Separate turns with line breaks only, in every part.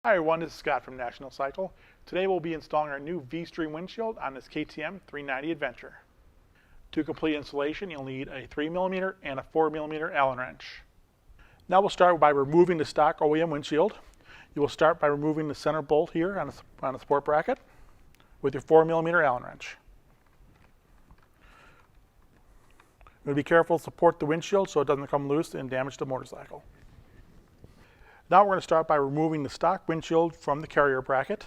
Hi everyone, this is Scott from National Cycle. Today we'll be installing our new VStream windshield on this KTM 390 Adventure. To complete installation, you'll need a 3mm and a 4mm Allen wrench. Now we'll start by removing the stock OEM windshield. You will start by removing the center bolt here on the support bracket with your 4mm Allen wrench. You'll be careful to support the windshield so it doesn't come loose and damage the motorcycle. Now we're going to start by removing the stock windshield from the carrier bracket.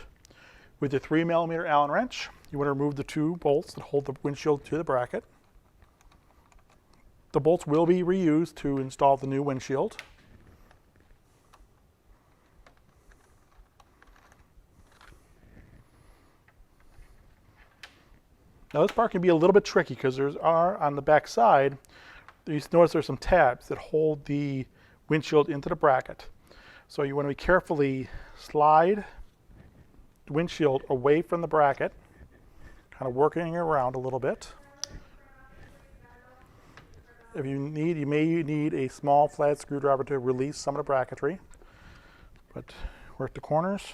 With the 3mm Allen wrench, you want to remove the two bolts that hold the windshield to the bracket. The bolts will be reused to install the new windshield. Now this part can be a little bit tricky because there are on the back side, you notice there's some tabs that hold the windshield into the bracket. So you want to be carefully slide the windshield away from the bracket, kind of working around a little bit. If you need, you may need a small flat screwdriver to release some of the bracketry, but work the corners.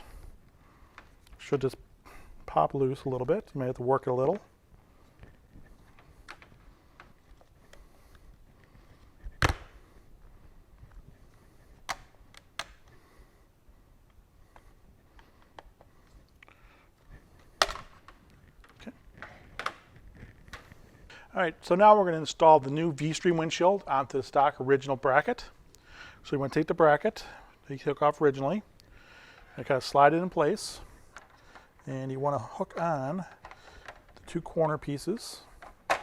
Should just pop loose a little bit. You may have to work it a little. All right, so now we're going to install the new VStream windshield onto the stock original bracket. So you want to take the bracket that you took off originally and kind of slide it in place. And you want to hook on the two corner pieces. You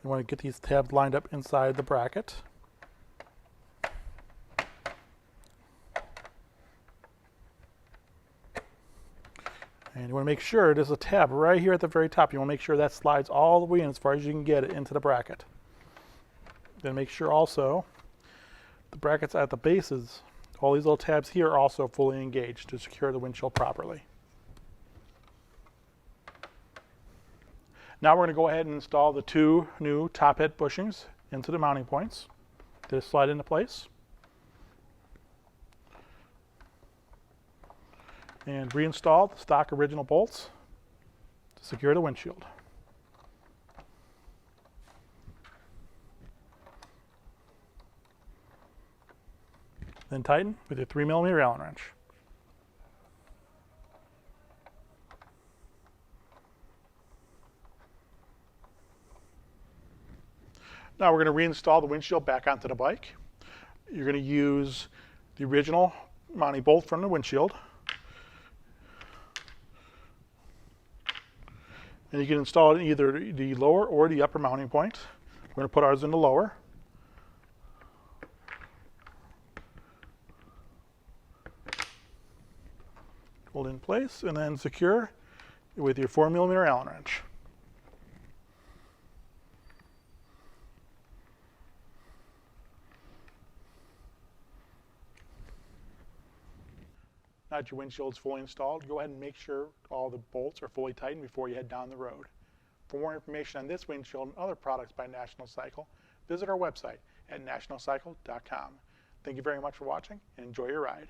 want to get these tabs lined up inside the bracket. And you want to make sure there's a tab right here at the very top. You want to make sure that slides all the way in as far as you can get it into the bracket. Then make sure also the brackets at the bases, all these little tabs here are also fully engaged to secure the windshield properly. Now we're going to go ahead and install the two new top head bushings into the mounting points. They slide into place. And reinstall the stock original bolts to secure the windshield. Then tighten with your 3mm Allen wrench. Now we're going to reinstall the windshield back onto the bike. You're going to use the original mounting bolt from the windshield. And you can install it in either the lower or the upper mounting point. We're going to put ours in the lower. Hold it in place and then secure with your 4mm Allen wrench. Now that your windshield is fully installed, go ahead and make sure all the bolts are fully tightened before you head down the road. For more information on this windshield and other products by National Cycle, visit our website at nationalcycle.com. Thank you very much for watching and enjoy your ride.